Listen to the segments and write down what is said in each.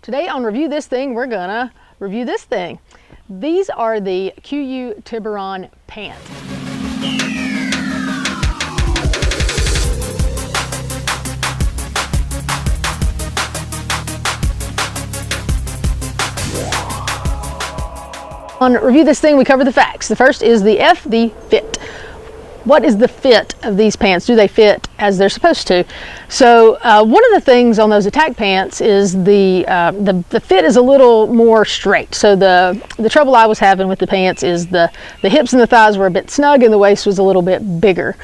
Today on Review This Thing, we're gonna review this thing. These are the Kuiu Tiburon Pant. On Review This Thing, we cover the facts. The first is the fit. What is the fit of these pants? Do they fit as they're supposed to? So one of the things on those attack pants is the fit is a little more straight. So the trouble I was having with the pants is the hips and the thighs were a bit snug and the waist was a little bit bigger.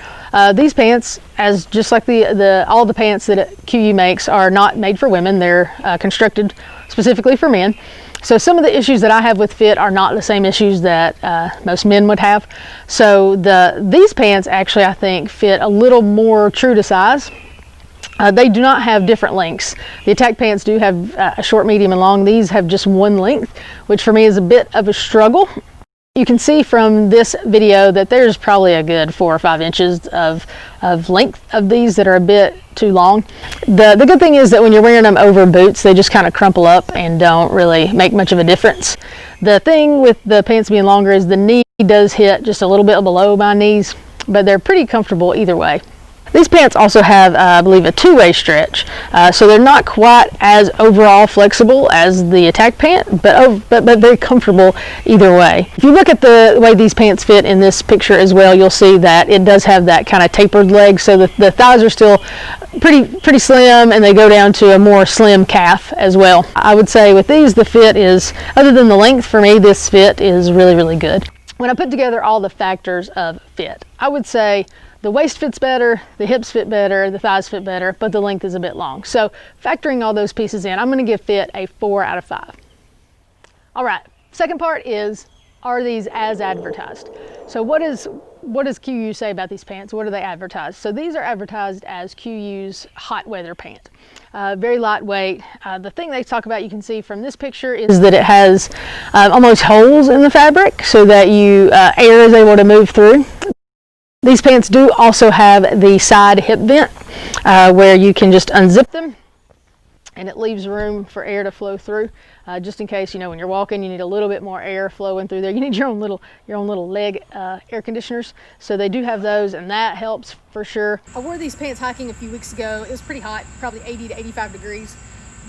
These pants, as just like all the pants that Kuiu makes, are not made for women. They're constructed specifically for men. So some of the issues that I have with fit are not the same issues that most men would have. So these pants actually, I think, fit a little more true to size. They do not have different lengths. The attack pants do have a short, medium, and long. These have just one length, which for me is a bit of a struggle. You can see from this video that there's probably a good 4 or 5 inches of length of these that are a bit too long. The good thing is that when you're wearing them over boots, they just kind of crumple up and don't really make much of a difference. The thing with the pants being longer is the knee does hit just a little bit below my knees, but they're pretty comfortable either way. These pants also have, I believe, a two-way stretch, so they're not quite as overall flexible as the attack pant, but very comfortable either way. If you look at the way these pants fit in this picture as well, you'll see that it does have that kind of tapered leg, so the thighs are still pretty slim, and they go down to a more slim calf as well. I would say with these, the fit is, other than the length, for me, this fit is really, really good. When I put together all the factors of fit, I would say the waist fits better, the hips fit better, the thighs fit better, but the length is a bit long. So factoring all those pieces in, I'm going to give fit a 4 out of 5. All right, second part is, are these as advertised? So what does Kuiu say about these pants? What are they advertised? So these are advertised as Kuiu's hot weather pant. Very lightweight. The thing they talk about, you can see from this picture, is that it has almost holes in the fabric so that air is able to move through. These pants do also have the side hip vent where you can just unzip them and it leaves room for air to flow through, just in case, when you're walking, you need a little bit more air flowing through there. You need your own little leg air conditioners. So they do have those, and that helps for sure. I wore these pants hiking a few weeks ago. It was pretty hot, probably 80 to 85 degrees.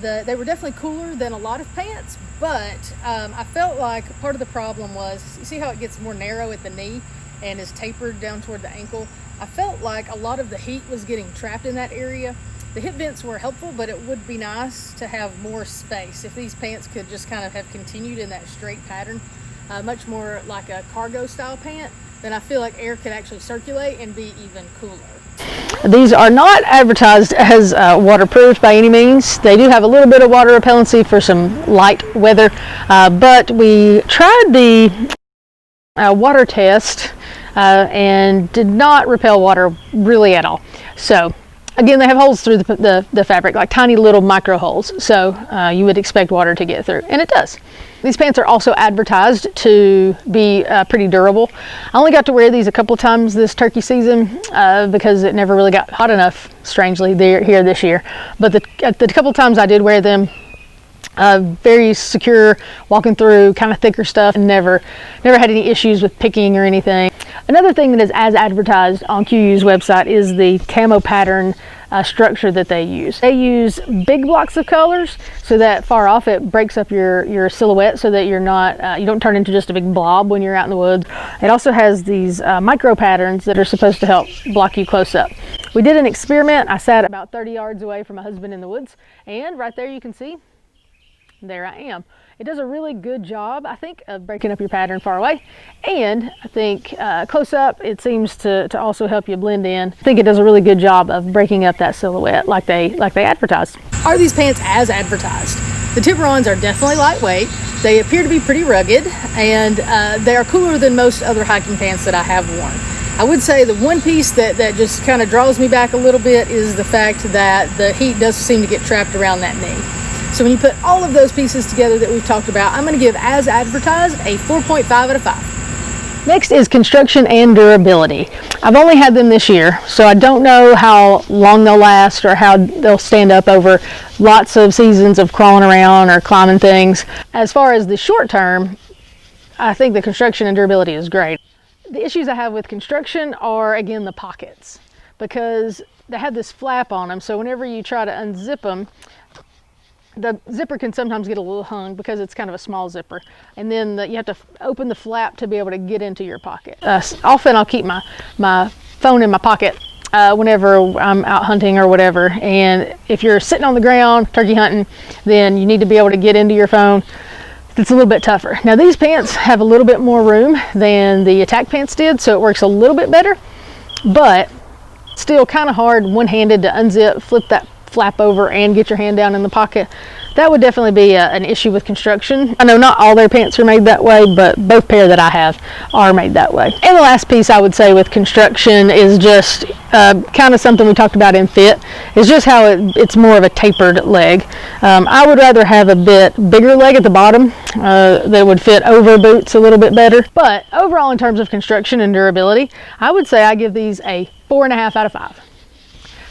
They were definitely cooler than a lot of pants, but I felt like part of the problem was, you see how it gets more narrow at the knee and is tapered down toward the ankle? I felt like a lot of the heat was getting trapped in that area. The hip vents were helpful, but it would be nice to have more space. If these pants could just kind of have continued in that straight pattern, much more like a cargo style pant, then I feel like air could actually circulate and be even cooler. These are not advertised as waterproof by any means. They do have a little bit of water repellency for some light weather, but we tried the water test and did not repel water really at all. So again, they have holes through the fabric, like tiny little micro holes, so you would expect water to get through, and it does. These pants are also advertised to be pretty durable. I only got to wear these a couple of times this turkey season because it never really got hot enough, strangely, here this year. But the couple of times I did wear them, very secure, walking through kind of thicker stuff, and never had any issues with picking or anything. Another thing that is as advertised on Kuiu's website is the camo pattern structure that they use. They use big blocks of colors so that far off it breaks up your silhouette so that you don't turn into just a big blob when you're out in the woods. It also has these micro patterns that are supposed to help block you close up. We did an experiment. I sat about 30 yards away from my husband in the woods, and right there you can see, there I am. It does a really good job, I think, of breaking up your pattern far away, and I think close up it seems to also help you blend in. I think it does a really good job of breaking up that silhouette like they advertised. Are these pants as advertised? The Tiburons are definitely lightweight. They appear to be pretty rugged, and they are cooler than most other hiking pants that I have worn. I would say the one piece that just kind of draws me back a little bit is the fact that the heat does seem to get trapped around that knee. So when you put all of those pieces together that we've talked about, I'm going to give as advertised a 4.5 out of 5. Next is construction and durability. I've only had them this year, so I don't know how long they'll last or how they'll stand up over lots of seasons of crawling around or climbing things. As far as the short term, I think the construction and durability is great. The issues I have with construction are, again, the pockets, because they have this flap on them, so whenever you try to unzip them, the zipper can sometimes get a little hung because it's kind of a small zipper, and then you have to open the flap to be able to get into your pocket. Often I'll keep my phone in my pocket whenever I'm out hunting or whatever, and if you're sitting on the ground turkey hunting, then you need to be able to get into your phone. It's a little bit tougher. Now these pants have a little bit more room than the attack pants did, so it works a little bit better, but still kind of hard one-handed to unzip, flip that flap over, and get your hand down in the pocket. That would definitely be an issue with construction. I know not all their pants are made that way, but both pair that I have are made that way. And the last piece I would say with construction is just kind of something we talked about in fit, is just how it's more of a tapered leg. I would rather have a bit bigger leg at the bottom that would fit over boots a little bit better. But overall, in terms of construction and durability, I would say I give these a 4.5 out of 5.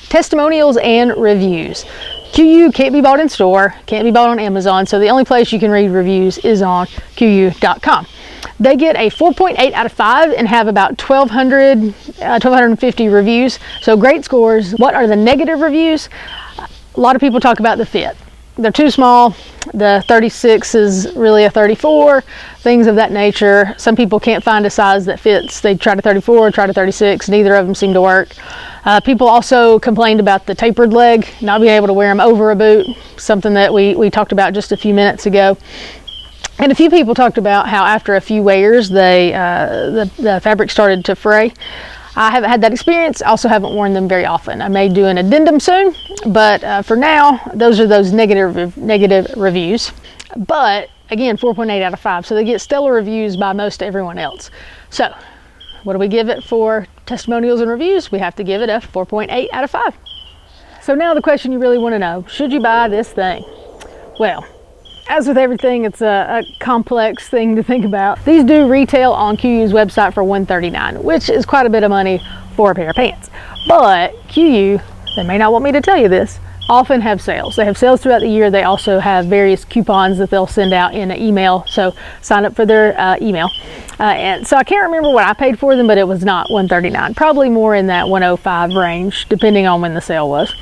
Testimonials and reviews. Kuiu can't be bought in store, can't be bought on Amazon, so the only place you can read reviews is on Kuiu.com. They get a 4.8 out of 5 and have about 1,250 reviews, so great scores. What are the negative reviews? A lot of people talk about the fit. They're too small. The 36 is really a 34, things of that nature. Some people can't find a size that fits. They tried a 34, tried a 36, neither of them seem to work. People also complained about the tapered leg, not being able to wear them over a boot, something that we talked about just a few minutes ago. And a few people talked about how after a few wears, the fabric started to fray. I haven't had that experience. I also haven't worn them very often. I may do an addendum soon, but for now, those are those negative reviews. But again, 4.8 out of 5, so they get stellar reviews by most everyone else. So what do we give it for testimonials and reviews? We have to give it a 4.8 out of 5. So now the question you really want to know, should you buy this thing? Well, as with everything, it's a complex thing to think about. These do retail on Kuiu's website for $139, which is quite a bit of money for a pair of pants. But Kuiu, they may not want me to tell you this, often have sales. They have sales throughout the year. They also have various coupons that they'll send out in an email, so sign up for their email. And so I can't remember what I paid for them, but it was not $139, probably more in that $105 range, depending on when the sale was.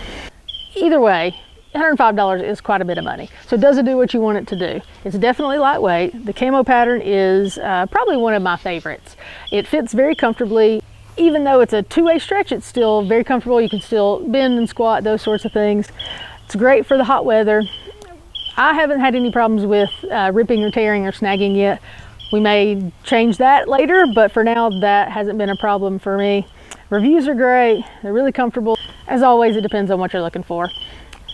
Either way, $105 is quite a bit of money. So does it do what you want it to do? It's definitely lightweight. The camo pattern is probably one of my favorites. It fits very comfortably. Even though it's a two-way stretch, it's still very comfortable. You can still bend and squat, those sorts of things. It's great for the hot weather. I haven't had any problems with ripping or tearing or snagging yet. We may change that later, but for now, that hasn't been a problem for me. Reviews are great. They're really comfortable. As always, it depends on what you're looking for.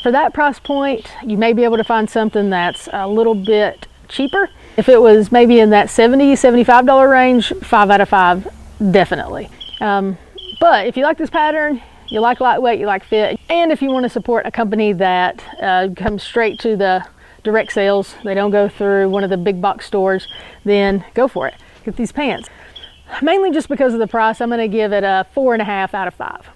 For that price point, you may be able to find something that's a little bit cheaper. If it was maybe in that $70, $75 range, 5 out of 5, definitely. But if you like this pattern, you like lightweight, you like fit, and if you want to support a company that comes straight to the direct sales, they don't go through one of the big box stores, then go for it. Get these pants. Mainly just because of the price, I'm going to give it a 4.5 out of 5.